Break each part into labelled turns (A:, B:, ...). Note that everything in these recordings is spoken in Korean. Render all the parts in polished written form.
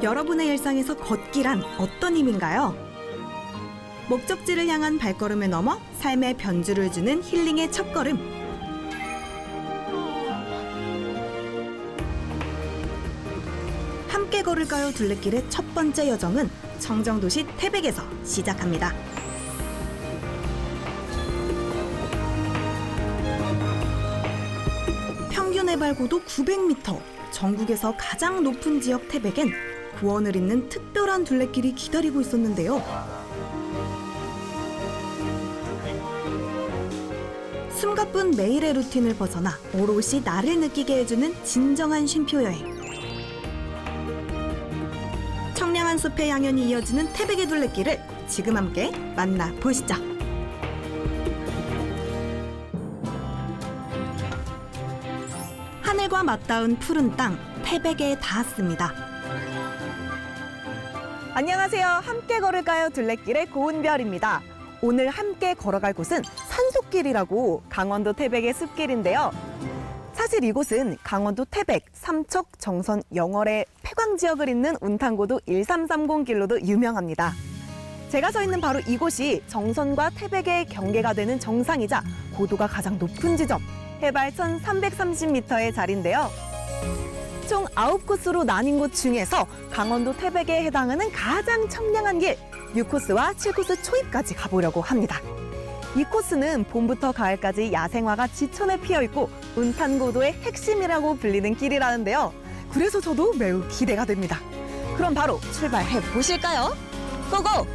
A: 여러분의 일상에서 걷기란 어떤 힘인가요? 목적지를 향한 발걸음을 넘어 삶의 변주를 주는 힐링의 첫걸음. 함께 걸을까요 둘레길의 첫 번째 여정은 청정도시 태백에서 시작합니다. 평균 해발 고도 900m, 전국에서 가장 높은 지역 태백엔 구원을 잇는 특별한 둘레길이 기다리고 있었는데요. 숨가쁜 매일의 루틴을 벗어나 오롯이 나를 느끼게 해주는 진정한 쉼표 여행. 청량한 숲의 향연이 이어지는 태백의 둘레길을 지금 함께 만나보시죠. 하늘과 맞닿은 푸른 땅, 태백에 닿았습니다. 안녕하세요. 함께 걸을까요 둘레길의 고은별입니다. 오늘 함께 걸어갈 곳은 산속길이라고 강원도 태백의 숲길인데요. 사실 이곳은 강원도 태백, 삼척, 정선, 영월의 폐광지역을 잇는 운탄고도 1330길로도 유명합니다. 제가 서 있는 바로 이곳이 정선과 태백의 경계가 되는 정상이자 고도가 가장 높은 지점, 해발 1330m의 자리인데요. 총 9코스로 나뉜 곳 중에서 강원도 태백에 해당하는 가장 청량한 길 6코스와 7코스 초입까지 가보려고 합니다. 이 코스는 봄부터 가을까지 야생화가 지천에 피어있고 운탄고도의 핵심이라고 불리는 길이라는데요. 그래서 저도 매우 기대가 됩니다. 그럼 바로 출발해 보실까요? 고고!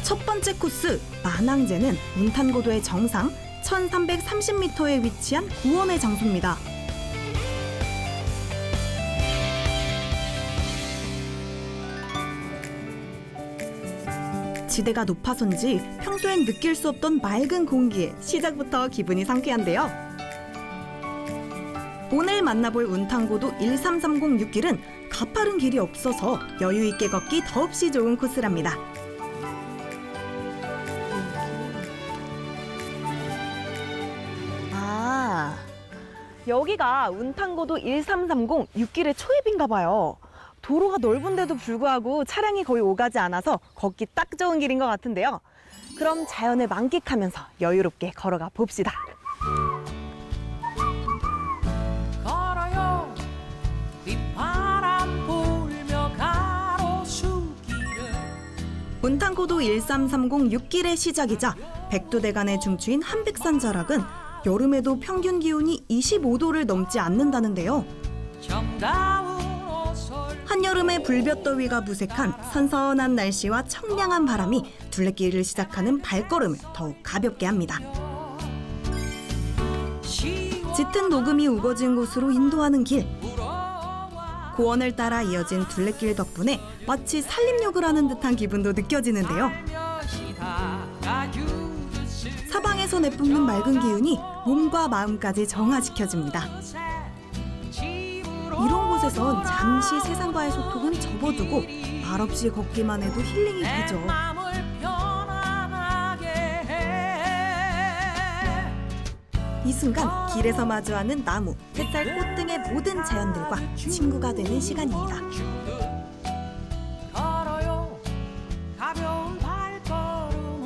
A: 첫 번째 코스, 만항제는 운탄고도의 정상 1330m에 위치한 구원의 장소입니다. 지대가 높아서인지 평소엔 느낄 수 없던 맑은 공기에 시작부터 기분이 상쾌한데요. 오늘 만나볼 운탄고도 1330 6길은 가파른 길이 없어서 여유 있게 걷기 더없이 좋은 코스랍니다. 아, 여기가 운탄고도 1330 6길의 초입인가 봐요. 도로가 넓은데도 불구하고 차량이 거의 오가지 않아서 걷기 딱 좋은 길인 것 같은데요. 그럼 자연을 만끽하면서 여유롭게 걸어가 봅시다.
B: 걸어요 빗바람 불며 가로수길을.
A: 운탄고도 1330 6길의 시작이자 백두대간의 중추인 한백산 자락은 여름에도 평균 기온이 25도를 넘지 않는다는데요.
B: 정다운
A: 한여름의 불볕더위가 무색한 선선한 날씨와 청량한 바람이 둘레길을 시작하는 발걸음을 더욱 가볍게 합니다. 짙은 녹음이 우거진 곳으로 인도하는 길. 고원을 따라 이어진 둘레길 덕분에 마치 산림욕을 하는 듯한 기분도 느껴지는데요. 사방에서 내뿜는 맑은 기운이 몸과 마음까지 정화시켜줍니다. 이런 곳에선 잠시 세상과의 소통은 접어두고 말없이 걷기만 해도 힐링이 되죠. 이 순간 길에서 마주하는 나무, 햇살, 꽃 등의 모든 자연들과 친구가 되는 시간입니다.
B: 걸어요 가벼운 발걸음으로.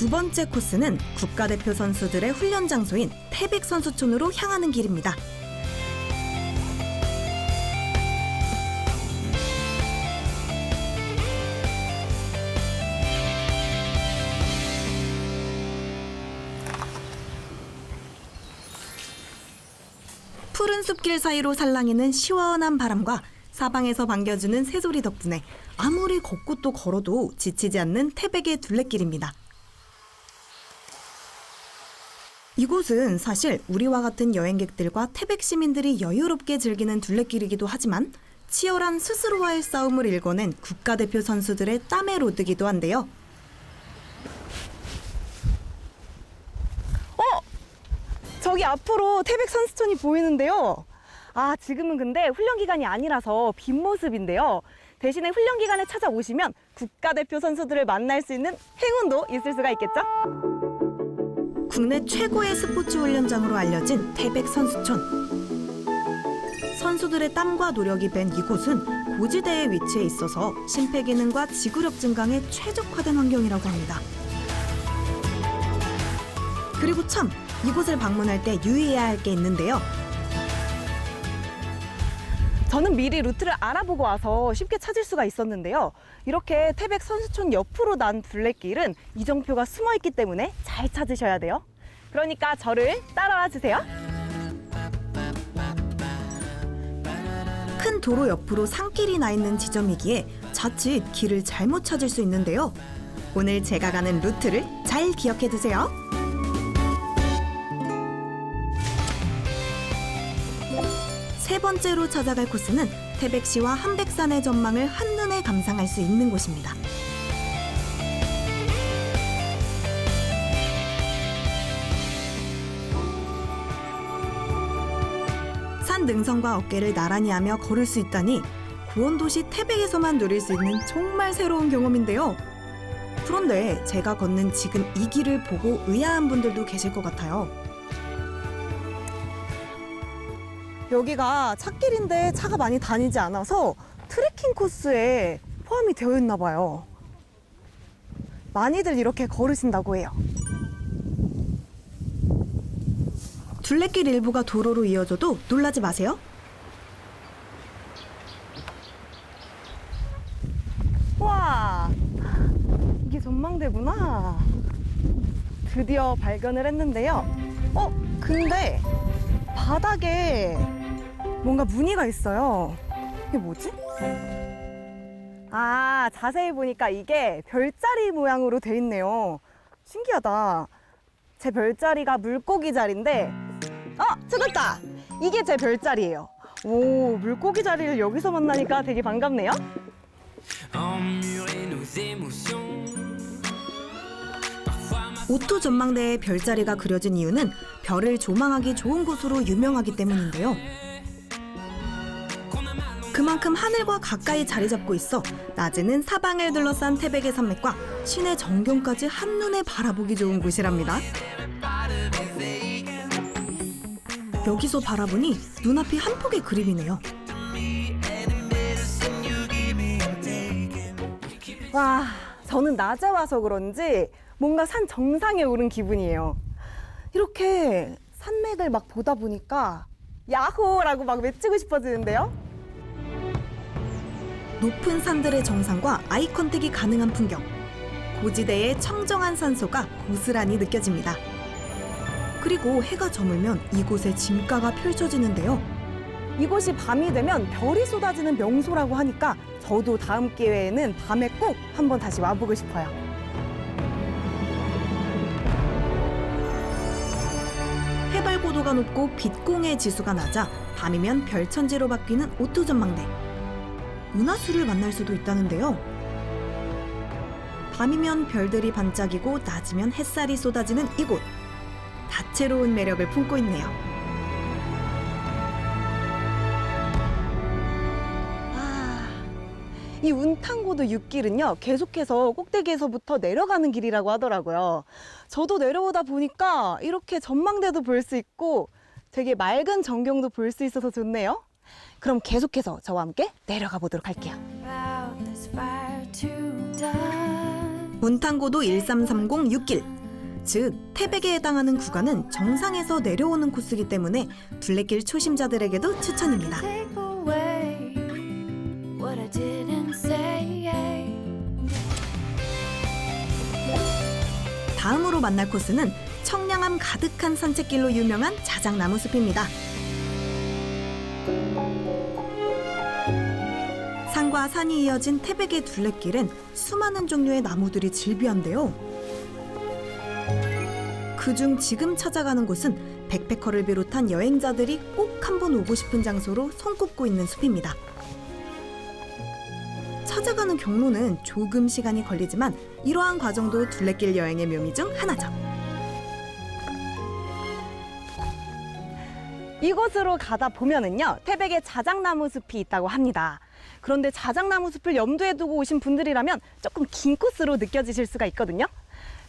A: 두 번째 코스는 국가대표 선수들의 훈련 장소인 태백 선수촌으로 향하는 길입니다. 푸른 숲길 사이로 살랑이는 시원한 바람과 사방에서 반겨주는 새소리 덕분에 아무리 걷고 또 걸어도 지치지 않는 태백의 둘레길입니다. 이곳은 사실 우리와 같은 여행객들과 태백 시민들이 여유롭게 즐기는 둘레길이기도 하지만 치열한 스스로와의 싸움을 일궈낸 국가대표 선수들의 땀의 로드기도 한데요. 저기 앞으로 태백 선수촌이 보이는데요. 아, 지금은 근데 훈련 기간이 아니라서 빈 모습인데요. 대신에 훈련 기간에 찾아오시면 국가대표 선수들을 만날 수 있는 행운도 있을 수가 있겠죠? 국내 최고의 스포츠 훈련장으로 알려진 태백 선수촌. 선수들의 땀과 노력이 밴 이곳은 고지대에 위치해 있어서 심폐기능과 지구력 증강에 최적화된 환경이라고 합니다. 그리고 참, 이곳을 방문할 때 유의해야 할 게 있는데요. 저는 미리 루트를 알아보고 와서 쉽게 찾을 수가 있었는데요. 이렇게 태백 선수촌 옆으로 난 둘레길은 이정표가 숨어있기 때문에 잘 찾으셔야 돼요. 그러니까 저를 따라와 주세요. 큰 도로 옆으로 산길이 나 있는 지점이기에 자칫 길을 잘못 찾을 수 있는데요. 오늘 제가 가는 루트를 잘 기억해 두세요. 세 번째로 찾아갈 코스는 태백시와 한백산의 전망을 한눈에 감상할 수 있는 곳입니다. 산 능선과 어깨를 나란히 하며 걸을 수 있다니 구원도시 태백에서만 누릴 수 있는 정말 새로운 경험인데요. 그런데 제가 걷는 지금 이 길을 보고 의아한 분들도 계실 것 같아요. 여기가 찻길인데 차가 많이 다니지 않아서 트레킹 코스에 포함이 되어 있나 봐요. 많이들 이렇게 걸으신다고 해요. 둘레길 일부가 도로로 이어져도 놀라지 마세요. 와, 이게 전망대구나. 드디어 발견을 했는데요. 근데 바닥에 뭔가 무늬가 있어요. 이게 뭐지? 아, 자세히 보니까 이게 별자리 모양으로 돼 있네요. 신기하다. 제 별자리가 물고기 자리인데, 찾았다! 이게 제 별자리예요. 오, 물고기 자리를 여기서 만나니까 되게 반갑네요. 오토 전망대에 별자리가 그려진 이유는 별을 조망하기 좋은 곳으로 유명하기 때문인데요. 그만큼 하늘과 가까이 자리 잡고 있어 낮에는 사방을 둘러싼 태백의 산맥과 시내 전경까지 한눈에 바라보기 좋은 곳이랍니다. 여기서 바라보니 눈앞이 한 폭의 그림이네요. 와, 저는 낮에 와서 그런지 뭔가 산 정상에 오른 기분이에요. 이렇게 산맥을 막 보다 보니까 야호라고 막 외치고 싶어지는데요. 높은 산들의 정상과 아이 컨택이 가능한 풍경. 고지대의 청정한 산소가 고스란히 느껴집니다. 그리고 해가 저물면 이곳에 진가가 펼쳐지는데요. 이곳이 밤이 되면 별이 쏟아지는 명소라고 하니까 저도 다음 기회에는 밤에 꼭 한번 다시 와보고 싶어요. 해발 고도가 높고 빛공해 지수가 낮아 밤이면 별천지로 바뀌는 오토 전망대. 은하수를 만날 수도 있다는데요. 밤이면 별들이 반짝이고 낮이면 햇살이 쏟아지는 이곳. 다채로운 매력을 품고 있네요. 이 운탕고도 6길은요, 계속해서 꼭대기에서부터 내려가는 길이라고 하더라고요. 저도 내려오다 보니까 이렇게 전망대도 볼 수 있고 되게 맑은 전경도 볼 수 있어서 좋네요. 그럼 계속해서 저와 함께 내려가 보도록 할게요. 운탕고도 1330 6길. 즉, 태백에 해당하는 구간은 정상에서 내려오는 코스이기 때문에 둘레길 초심자들에게도 추천입니다. 다음으로 만날 코스는 청량함 가득한 산책길로 유명한 자작나무 숲입니다. 산과 산이 이어진 태백의 둘레길은 수많은 종류의 나무들이 즐비한데요. 그중 지금 찾아가는 곳은 백패커를 비롯한 여행자들이 꼭 한번 오고 싶은 장소로 손꼽고 있는 숲입니다. 찾아가는 경로는 조금 시간이 걸리지만 이러한 과정도 둘레길 여행의 묘미 중 하나죠. 이곳으로 가다 보면은요, 태백에 자작나무 숲이 있다고 합니다. 그런데 자작나무 숲을 염두에 두고 오신 분들이라면 조금 긴 코스로 느껴지실 수가 있거든요.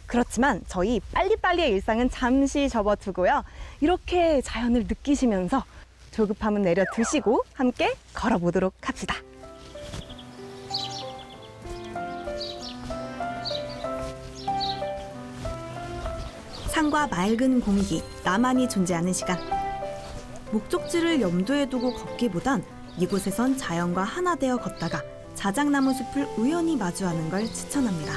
A: 그렇지만 저희 빨리빨리의 일상은 잠시 접어두고요. 이렇게 자연을 느끼시면서 조급함은 내려두시고 함께 걸어보도록 합시다. 산과 맑은 공기, 나만이 존재하는 시간. 목적지를 염두에 두고 걷기보단 이곳에선 자연과 하나 되어 걷다가 자작나무 숲을 우연히 마주하는 걸 추천합니다.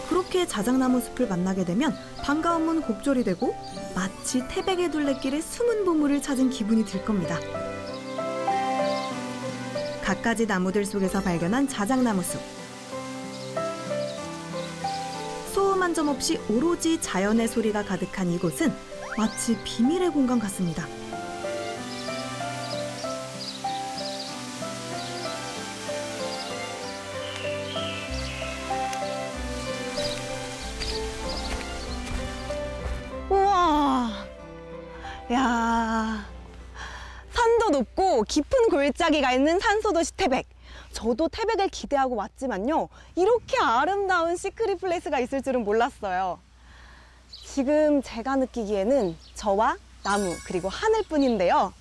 A: 그렇게 자작나무 숲을 만나게 되면 반가움은 곱절이 되고 마치 태백의 둘레길에 숨은 보물을 찾은 기분이 들 겁니다. 갖가지 나무들 속에서 발견한 자작나무 숲. 소음 한 점 없이 오로지 자연의 소리가 가득한 이곳은 마치 비밀의 공간 같습니다. 우와, 야, 산도 높고 깊은 골짜기가 있는 산소도시 태백. 저도 태백을 기대하고 왔지만요, 이렇게 아름다운 시크릿 플레이스가 있을 줄은 몰랐어요. 지금 제가 느끼기에는 저와 나무 그리고 하늘뿐인데요,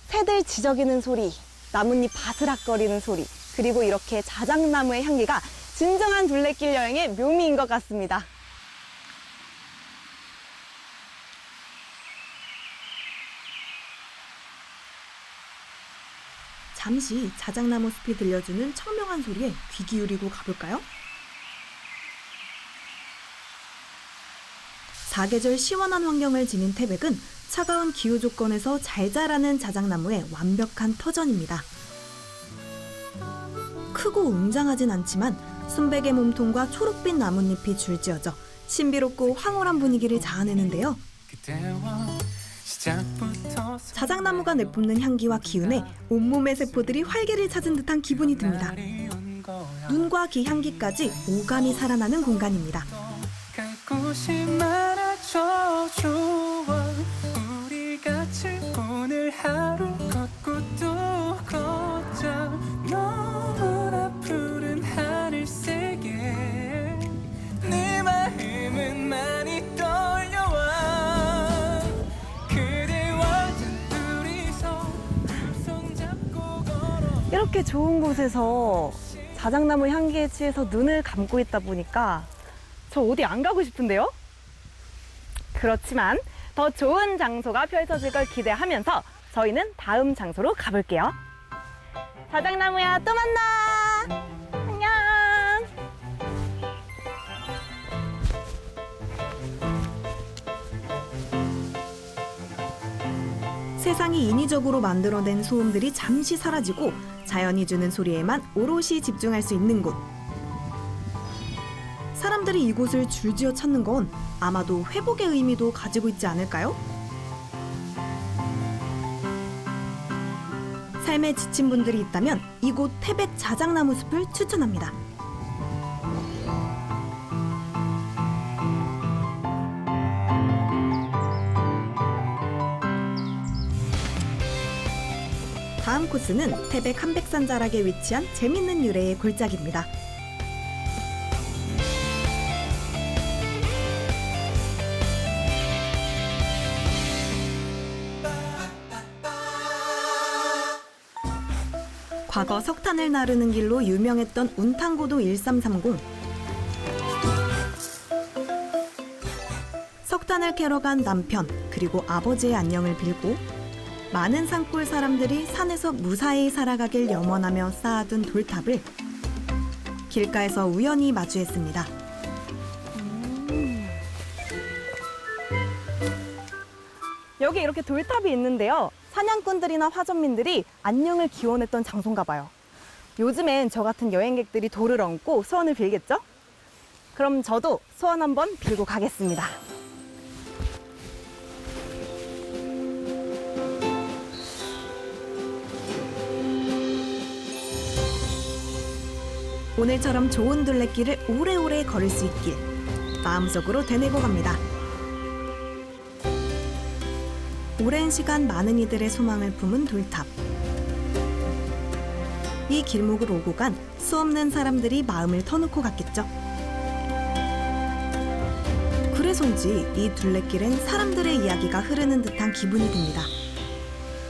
A: 새들 지저귀는 소리, 나뭇잎 바스락거리는 소리, 그리고 이렇게 자작나무의 향기가 진정한 둘레길 여행의 묘미인 것 같습니다. 잠시 자작나무 숲이 들려주는 청명한 소리에 귀 기울이고 가볼까요? 사계절 시원한 환경을 지닌 태백은 차가운 기후 조건에서 잘 자라는 자작나무의 완벽한 터전입니다. 크고 웅장하진 않지만 순백의 몸통과 초록빛 나뭇잎이 줄지어져 신비롭고 황홀한 분위기를 자아내는데요. 자작나무가 내뿜는 향기와 기운에 온몸의 세포들이 활기를 찾은 듯한 기분이 듭니다. 눈과 귀 향기까지 오감이 살아나는 공간입니다. 이렇게 좋은 곳에서 자작나무 향기에 취해서 눈을 감고 있다 보니까 저 어디 안 가고 싶은데요? 그렇지만 더 좋은 장소가 펼쳐질 걸 기대하면서 저희는 다음 장소로 가볼게요. 자작나무야, 또 만나! 안녕! 세상이 인위적으로 만들어낸 소음들이 잠시 사라지고 자연이 주는 소리에만 오롯이 집중할 수 있는 곳. 사람들이 이곳을 줄지어 찾는 건 아마도 회복의 의미도 가지고 있지 않을까요? 삶에 지친 분들이 있다면 이곳 태백 자작나무 숲을 추천합니다. 다음 코스는 태백 한백산 자락에 위치한 재밌는 유래의 골짜기입니다. 과거 석탄을 나르는 길로 유명했던 운탕고도 1330. 석탄을 캐러 간 남편 그리고 아버지의 안녕을 빌고 많은 산골 사람들이 산에서 무사히 살아가길 염원하며 쌓아둔 돌탑을 길가에서 우연히 마주했습니다. 여기 이렇게 돌탑이 있는데요, 사냥꾼들이나 화전민들이 안녕을 기원했던 장소인가 봐요. 요즘엔 저 같은 여행객들이 돌을 얹고 소원을 빌겠죠? 그럼 저도 소원 한번 빌고 가겠습니다. 오늘처럼 좋은 둘레길을 오래오래 걸을 수 있길 마음속으로 되뇌고 갑니다. 오랜 시간 많은 이들의 소망을 품은 돌탑. 이 길목을 오고 간 수없는 사람들이 마음을 터놓고 갔겠죠. 그래서인지 이 둘레길엔 사람들의 이야기가 흐르는 듯한 기분이 듭니다.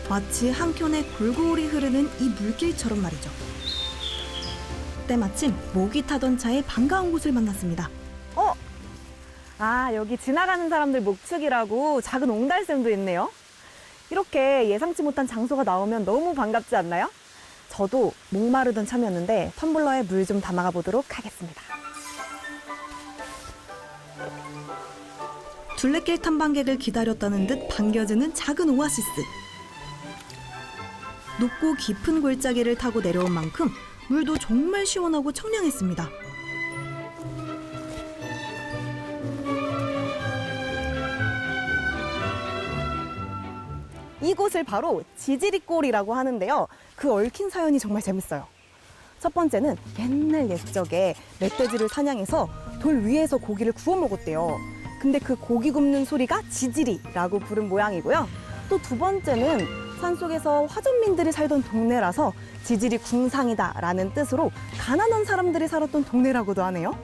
A: 마치 한켠에 골고루 흐르는 이 물길처럼 말이죠. 때마침 모기 타던 차에 반가운 곳을 만났습니다. 여기 지나가는 사람들 목축이라고 작은 옹달샘도 있네요. 이렇게 예상치 못한 장소가 나오면 너무 반갑지 않나요? 저도 목마르던 참이었는데 텀블러에 물 좀 담아가 보도록 하겠습니다. 둘레길 탐방객을 기다렸다는 듯 반겨주는 작은 오아시스. 높고 깊은 골짜기를 타고 내려온 만큼 물도 정말 시원하고 청량했습니다. 이곳을 바로 지지리골이라고 하는데요. 그 얽힌 사연이 정말 재밌어요. 첫 번째는 옛날 옛적에 멧돼지를 사냥해서 돌 위에서 고기를 구워 먹었대요. 근데 그 고기 굽는 소리가 지지리라고 부른 모양이고요. 또 두 번째는 산속에서 화전민들이 살던 동네라서 지지리 궁상이다라는 뜻으로 가난한 사람들이 살았던 동네라고도 하네요.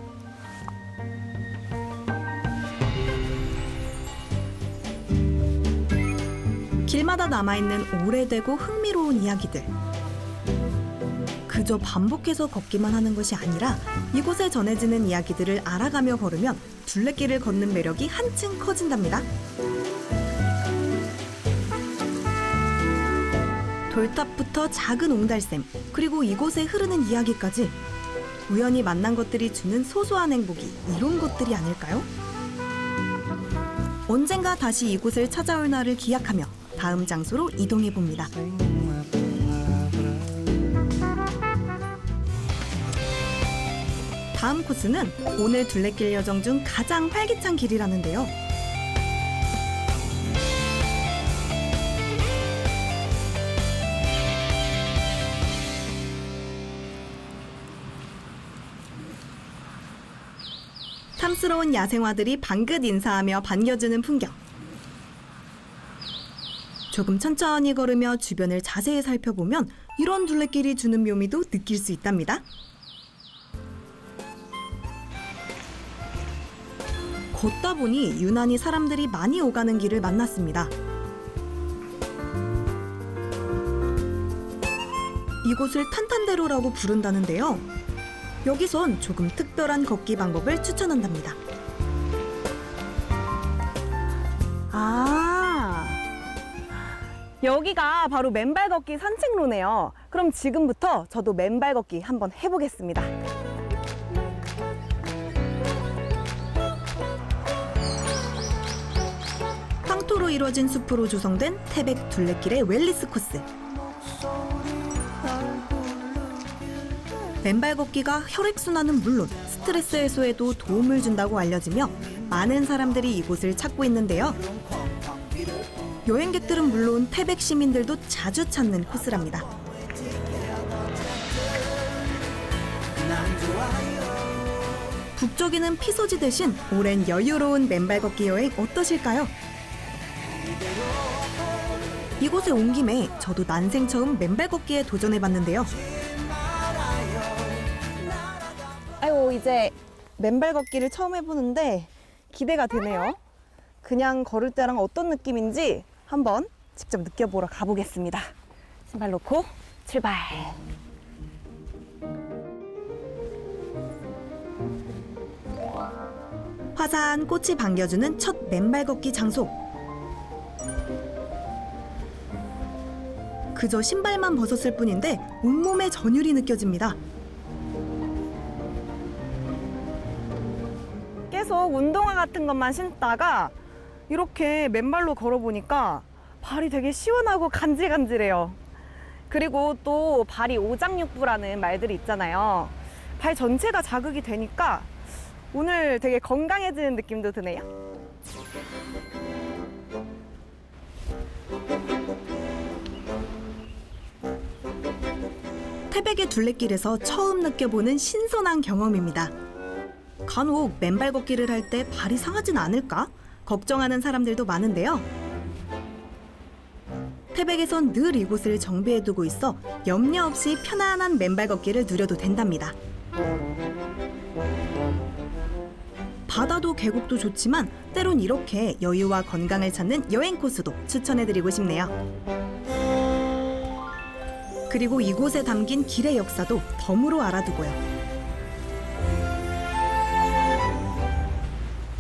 A: 길마다 남아있는 오래되고 흥미로운 이야기들. 그저 반복해서 걷기만 하는 것이 아니라 이곳에 전해지는 이야기들을 알아가며 걸으면 둘레길을 걷는 매력이 한층 커진답니다. 돌탑부터 작은 옹달샘, 그리고 이곳에 흐르는 이야기까지 우연히 만난 것들이 주는 소소한 행복이 이런 것들이 아닐까요? 언젠가 다시 이곳을 찾아올 날을 기약하며 다음 장소로 이동해 봅니다. 다음 코스는 오늘 둘레길 여정 중 가장 활기찬 길이라는데요. 탐스러운 야생화들이 방긋 인사하며 반겨주는 풍경. 조금 천천히 걸으며 주변을 자세히 살펴보면 이런 둘레길이 주는 묘미도 느낄 수 있답니다. 걷다 보니 유난히 사람들이 많이 오가는 길을 만났습니다. 이곳을 탄탄대로라고 부른다는데요. 여기선 조금 특별한 걷기 방법을 추천한답니다. 여기가 바로 맨발 걷기 산책로네요. 그럼 지금부터 저도 맨발 걷기 한번 해보겠습니다. 황토로 이루어진 숲으로 조성된 태백 둘레길의 웰리스 코스. 맨발 걷기가 혈액순환은 물론 스트레스 해소에도 도움을 준다고 알려지며 많은 사람들이 이곳을 찾고 있는데요. 여행객들은 물론 태백 시민들도 자주 찾는 코스랍니다. 북적이는 피서지 대신 오랜 여유로운 맨발 걷기 여행 어떠실까요? 이곳에 온 김에 저도 난생 처음 맨발 걷기에 도전해봤는데요. 아이고, 이제 맨발 걷기를 처음 해보는데 기대가 되네요. 그냥 걸을 때랑 어떤 느낌인지 한번 직접 느껴보러 가보겠습니다. 신발 놓고 출발! 화사한 꽃이 반겨주는 첫 맨발 걷기 장소. 그저 신발만 벗었을 뿐인데 온몸에 전율이 느껴집니다. 계속 운동화 같은 것만 신다가 이렇게 맨발로 걸어보니까 발이 되게 시원하고 간질간질해요. 그리고 또 발이 오장육부라는 말들이 있잖아요. 발 전체가 자극이 되니까 오늘 되게 건강해지는 느낌도 드네요. 태백의 둘레길에서 처음 느껴보는 신선한 경험입니다. 간혹 맨발 걷기를 할 때 발이 상하진 않을까 걱정하는 사람들도 많은데요. 태백에선 늘 이곳을 정비해두고 있어 염려 없이 편안한 맨발 걷기를 누려도 된답니다. 바다도 계곡도 좋지만 때론 이렇게 여유와 건강을 찾는 여행 코스도 추천해드리고 싶네요. 그리고 이곳에 담긴 길의 역사도 덤으로 알아두고요.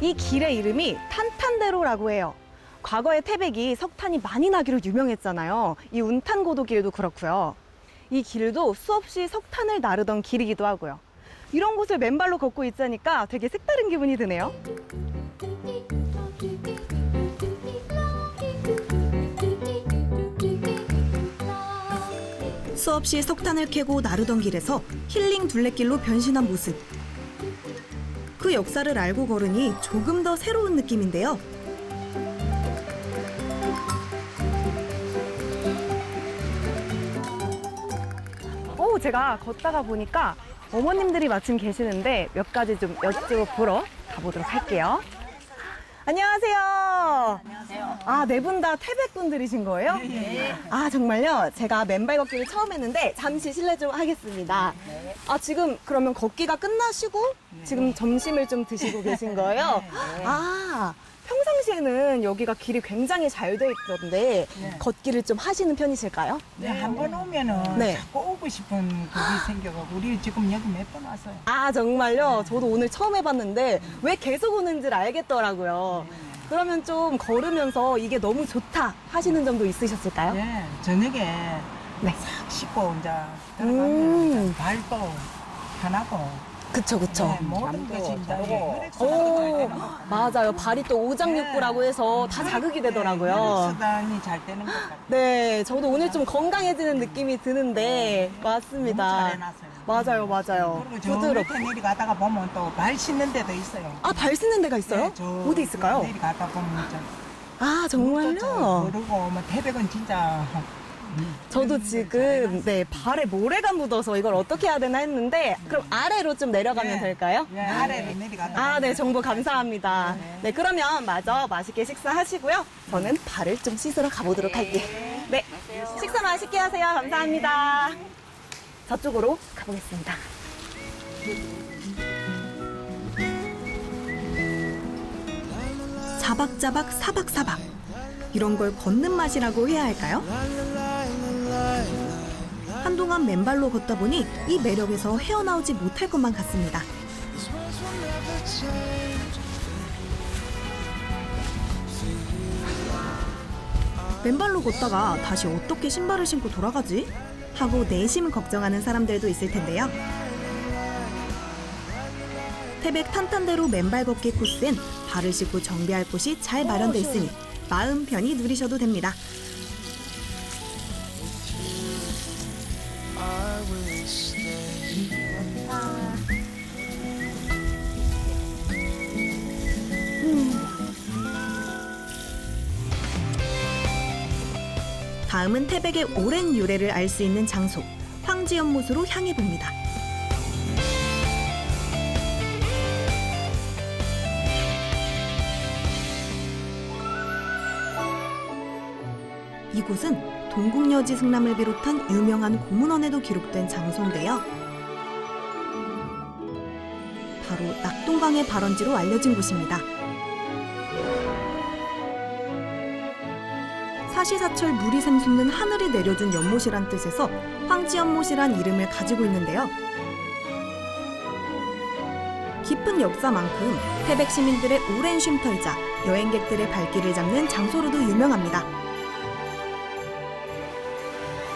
A: 이 길의 이름이 탄탄대로라고 해요. 과거에 태백이 석탄이 많이 나기로 유명했잖아요. 이 운탄고도길도 그렇고요. 이 길도 수없이 석탄을 나르던 길이기도 하고요. 이런 곳을 맨발로 걷고 있자니까 되게 색다른 기분이 드네요. 수없이 석탄을 캐고 나르던 길에서 힐링 둘레길로 변신한 모습. 그 역사를 알고 걸으니 조금 더 새로운 느낌인데요. 제가 걷다가 보니까 어머님들이 마침 계시는데 몇 가지 좀 여쭤보러 가보도록 할게요. 안녕하세요.
C: 안녕하세요.
A: 아, 네 분 다 태백 분들이신 거예요?
C: 네.
A: 아, 정말요? 제가 맨발 걷기를 처음 했는데 잠시 실례 좀 하겠습니다.
C: 네.
A: 아, 지금 그러면 걷기가 끝나시고 지금 점심을 좀 드시고 계신 거예요?
C: 네.
A: 아, 평상시에는 여기가 길이 굉장히 잘 돼 있던데
C: 네.
A: 걷기를 좀 하시는 편이실까요?
C: 네, 한 번 오면은
A: 네.
C: 자꾸 오고 싶은 그게 생겨가지고 우리 지금 여기 몇 번 왔어요.
A: 아, 정말요? 저도 오늘 처음 해봤는데 왜 계속 오는지를 알겠더라고요. 그러면 좀 걸으면서 이게 너무 좋다 하시는 점도 있으셨을까요?
C: 네, 저녁에
A: 네.
C: 싹 씻고 이제 들어가면
A: 음.
C: 발도 편하고
A: 그쵸, 그쵸.
C: 네, 모든 것이 이제 혈액순환도
A: 오,
C: 잘 되는 것 같아요.
A: 맞아요. 발이 또 오장육부라고 해서 다 자극이 되더라고요.
C: 혈액순환이 잘 되는 것 같아요.
A: 네, 저도 오늘 좀 건강해지는 느낌이 드는데 맞습니다.
C: 너무 잘해놨어요.
A: 맞아요, 맞아요.
C: 그리고 저
A: 부드럽고.
C: 밑에 내려가다가 보면 또 발 씻는 데도 있어요.
A: 아, 발 씻는 데가 있어요?
C: 네, 저
A: 어디 있을까요?
C: 내려가다 보면 진짜
A: 아, 정말요?
C: 그리고 뭐 태백은 진짜
A: 저도 지금 네 발에 모래가 묻어서 이걸 어떻게 해야 되나 했는데 그럼 아래로 좀 내려가면
C: 네.
A: 될까요?
C: 예, 아래로 내려가다
A: 아, 네, 정보 감사합니다. 네, 그러면 마저 맛있게 식사하시고요. 저는 발을 좀 씻으러 가보도록 할게요. 네, 식사 맛있게 하세요. 감사합니다. 저쪽으로 가보겠습니다. 자박자박 사박사박. 이런 걸 걷는 맛이라고 해야 할까요? 한동안 맨발로 걷다 보니 이 매력에서 헤어나오지 못할 것만 같습니다. 맨발로 걷다가 다시 어떻게 신발을 신고 돌아가지? 하고 내심 걱정하는 사람들도 있을 텐데요. 태백 탄탄대로 맨발 걷기 코스엔 발을 씻고 정비할 곳이 잘 마련돼 있으니 마음 편히 누리셔도 됩니다. 다음은 태백의 오랜 유래를 알 수 있는 장소, 황지연못으로 향해 봅니다. 이곳은 동국여지 승람을 비롯한 유명한 고문원에도 기록된 장소인데요. 바로 낙동강의 발원지로 알려진 곳입니다. 사시사철 물이 샘솟는 하늘이 내려준 연못이란 뜻에서 황지연못이란 이름을 가지고 있는데요. 깊은 역사만큼 태백 시민들의 오랜 쉼터이자 여행객들의 발길을 잡는 장소로도 유명합니다.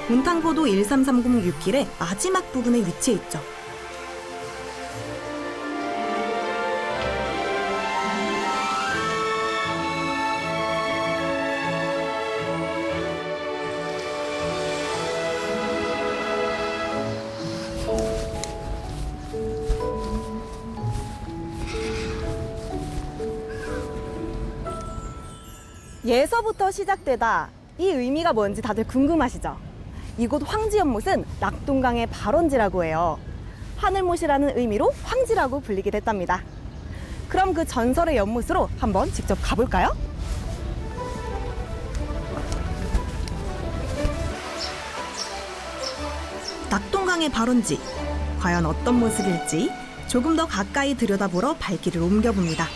A: 운탄고도 1330 6길의 마지막 부분에 위치해 있죠. 예서부터 시작되다. 이 의미가 뭔지 다들 궁금하시죠? 이곳 황지연못은 낙동강의 발원지라고 해요. 하늘못이라는 의미로 황지라고 불리게 됐답니다. 그럼 그 전설의 연못으로 한번 직접 가볼까요? 낙동강의 발원지. 과연 어떤 모습일지 조금 더 가까이 들여다보러 발길을 옮겨봅니다.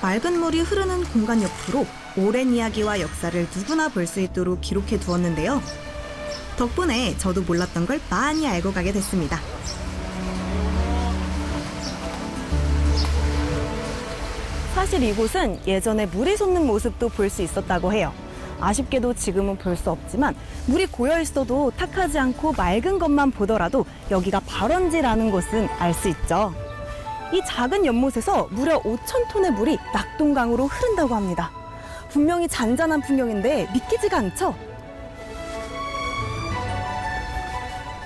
A: 맑은 물이 흐르는 공간 옆으로 오랜 이야기와 역사를 누구나 볼 수 있도록 기록해 두었는데요. 덕분에 저도 몰랐던 걸 많이 알고 가게 됐습니다. 사실 이곳은 예전에 물이 솟는 모습도 볼 수 있었다고 해요. 아쉽게도 지금은 볼 수 없지만 물이 고여 있어도 탁하지 않고 맑은 것만 보더라도 여기가 발원지라는 것은 알 수 있죠. 이 작은 연못에서 무려 5,000톤의 물이 낙동강으로 흐른다고 합니다. 분명히 잔잔한 풍경인데 믿기지가 않죠?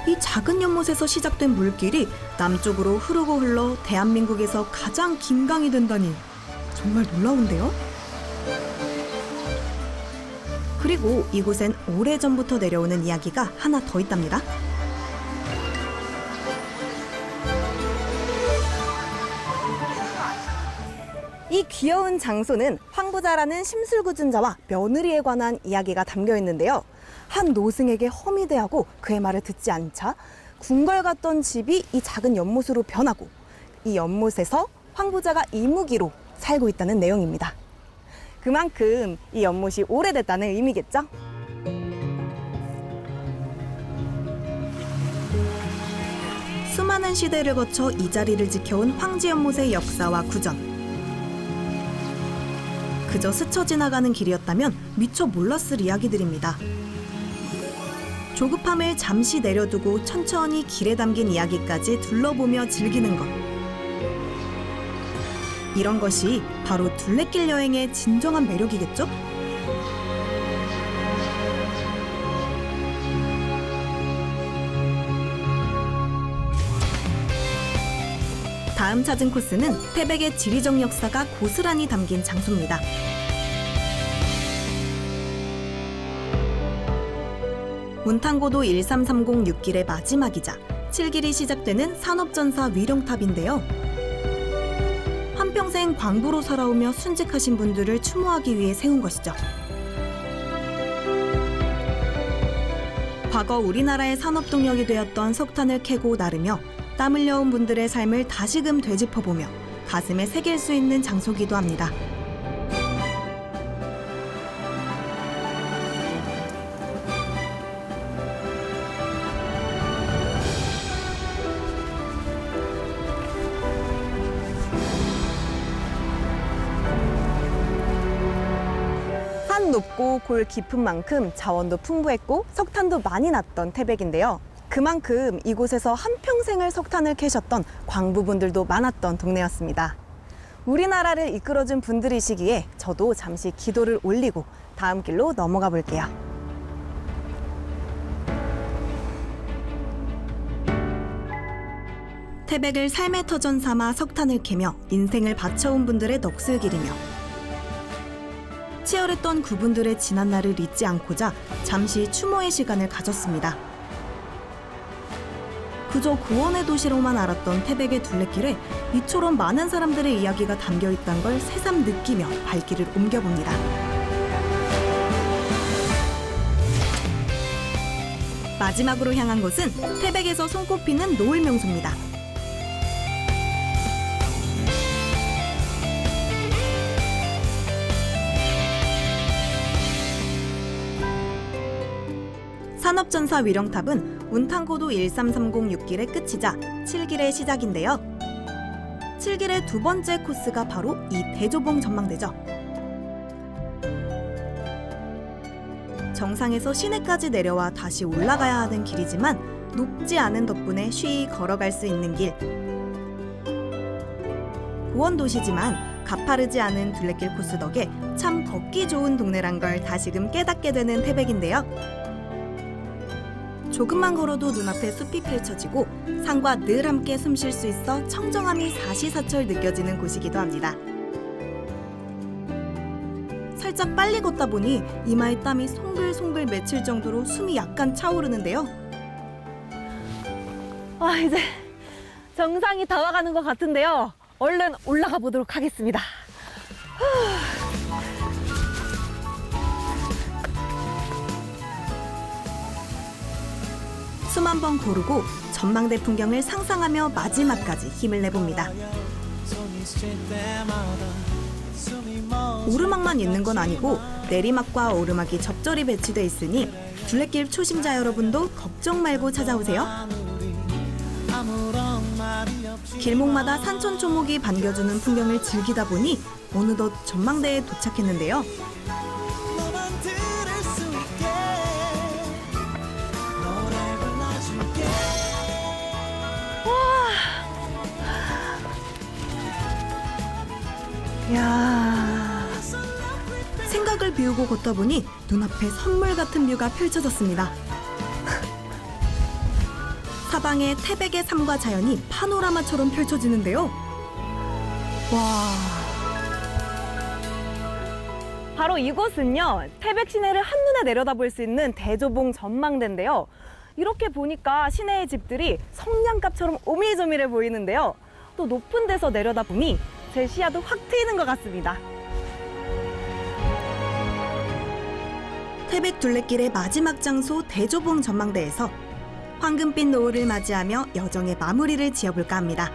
A: 이 작은 연못에서 시작된 물길이 남쪽으로 흐르고 흘러 대한민국에서 가장 긴 강이 된다니 정말 놀라운데요? 그리고 이곳엔 오래전부터 내려오는 이야기가 하나 더 있답니다. 이 귀여운 장소는 황부자라는 심술궂은 자와 며느리에 관한 이야기가 담겨 있는데요. 한 노승에게 허미대하고 그의 말을 듣지 않자 궁궐 갔던 집이 이 작은 연못으로 변하고 이 연못에서 황부자가 이무기로 살고 있다는 내용입니다. 그만큼 이 연못이 오래됐다는 의미겠죠? 수많은 시대를 거쳐 이 자리를 지켜온 황지연못의 역사와 구전. 그저 스쳐 지나가는 길이었다면 미처 몰랐을 이야기들입니다. 조급함을 잠시 내려두고 천천히 길에 담긴 이야기까지 둘러보며 즐기는 것. 이런 것이 바로 둘레길 여행의 진정한 매력이겠죠? 다음 찾은 코스는 태백의 지리적 역사가 고스란히 담긴 장소입니다. 운탄고도 13306길의 마지막이자 7길이 시작되는 산업전사 위령탑인데요. 한평생 광부로 살아오며 순직하신 분들을 추모하기 위해 세운 것이죠. 과거 우리나라의 산업동력이 되었던 석탄을 캐고 나르며 땀 흘려온 분들의 삶을 다시금 되짚어보며 가슴에 새길 수 있는 장소기도 합니다. 산 높고 골 깊은 만큼 자원도 풍부했고 석탄도 많이 났던 태백인데요. 그만큼 이곳에서 한평생을 석탄을 캐셨던 광부분들도 많았던 동네였습니다. 우리나라를 이끌어준 분들이시기에 저도 잠시 기도를 올리고 다음 길로 넘어가 볼게요. 태백을 삶의 터전 삼아 석탄을 캐며 인생을 바쳐온 분들의 넋을기리며 치열했던 그분들의 지난날을 잊지 않고자 잠시 추모의 시간을 가졌습니다. 그저 구원의 도시로만 알았던 태백의 둘레길에 이처럼 많은 사람들의 이야기가 담겨있다는 걸 새삼 느끼며 발길을 옮겨봅니다. 마지막으로 향한 곳은 태백에서 손꼽히는 노을 명소입니다. 산업전사 위령탑은 운탄고도 13306길의 끝이자 7길의 시작인데요. 7길의 두 번째 코스가 바로 이 대조봉 전망대죠. 정상에서 시내까지 내려와 다시 올라가야 하는 길이지만 높지 않은 덕분에 쉬이 걸어갈 수 있는 길. 고원도시지만 가파르지 않은 둘레길 코스 덕에 참 걷기 좋은 동네란 걸 다시금 깨닫게 되는 태백인데요. 조금만 걸어도 눈앞에 숲이 펼쳐지고 산과 늘 함께 숨 쉴 수 있어 청정함이 사시사철 느껴지는 곳이기도 합니다. 살짝 빨리 걷다 보니 이마에 땀이 송글송글 맺힐 정도로 숨이 약간 차오르는데요. 이제 정상이 다가가는 것 같은데요. 얼른 올라가 보도록 하겠습니다. 수만 번 고르고 전망대 풍경을 상상하며 마지막까지 힘을 내봅니다. 오르막만 있는 건 아니고 내리막과 오르막이 적절히 배치돼 있으니 둘레길 초심자 여러분도 걱정 말고 찾아오세요. 길목마다 산천초목이 반겨주는 풍경을 즐기다 보니 어느덧 전망대에 도착했는데요. 이야, 생각을 비우고 걷다 보니 눈앞에 선물 같은 뷰가 펼쳐졌습니다. 사방에 태백의 삶과 자연이 파노라마처럼 펼쳐지는데요. 와. 바로 이곳은요, 태백 시내를 한눈에 내려다볼 수 있는 대조봉 전망대인데요. 이렇게 보니까 시내의 집들이 성냥갑처럼 오밀조밀해 보이는데요. 또 높은 데서 내려다보니 제 시야도 확 트이는 것 같습니다. 태백 둘레길의 마지막 장소 대조봉 전망대에서 황금빛 노을을 맞이하며 여정의 마무리를 지어볼까 합니다.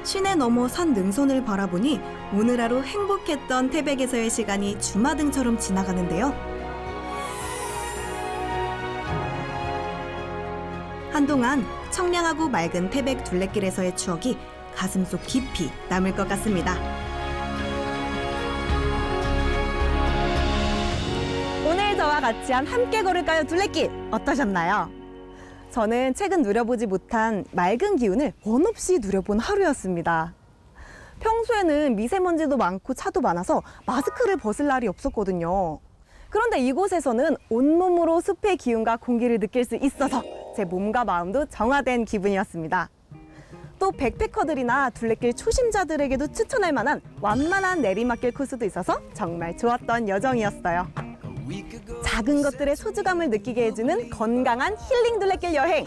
A: 시내 너머 산 능선을 바라보니 오늘 하루 행복했던 태백에서의 시간이 주마등처럼 지나가는데요. 한동안 청량하고 맑은 태백 둘레길에서의 추억이 가슴속 깊이 남을 것 같습니다. 오늘 저와 같이 한 함께 걸을까요 둘레길 어떠셨나요? 저는 최근 누려보지 못한 맑은 기운을 원 없이 누려본 하루였습니다. 평소에는 미세먼지도 많고 차도 많아서 마스크를 벗을 날이 없었거든요. 그런데 이곳에서는 온몸으로 숲의 기운과 공기를 느낄 수 있어서 제 몸과 마음도 정화된 기분이었습니다. 또 백패커들이나 둘레길 초심자들에게도 추천할 만한 완만한 내리막길 코스도 있어서 정말 좋았던 여정이었어요. 작은 것들의 소중함을 느끼게 해주는 건강한 힐링 둘레길 여행.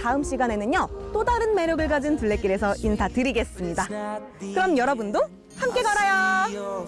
A: 다음 시간에는요, 또 다른 매력을 가진 둘레길에서 인사드리겠습니다. 그럼 여러분도 함께 걸어요.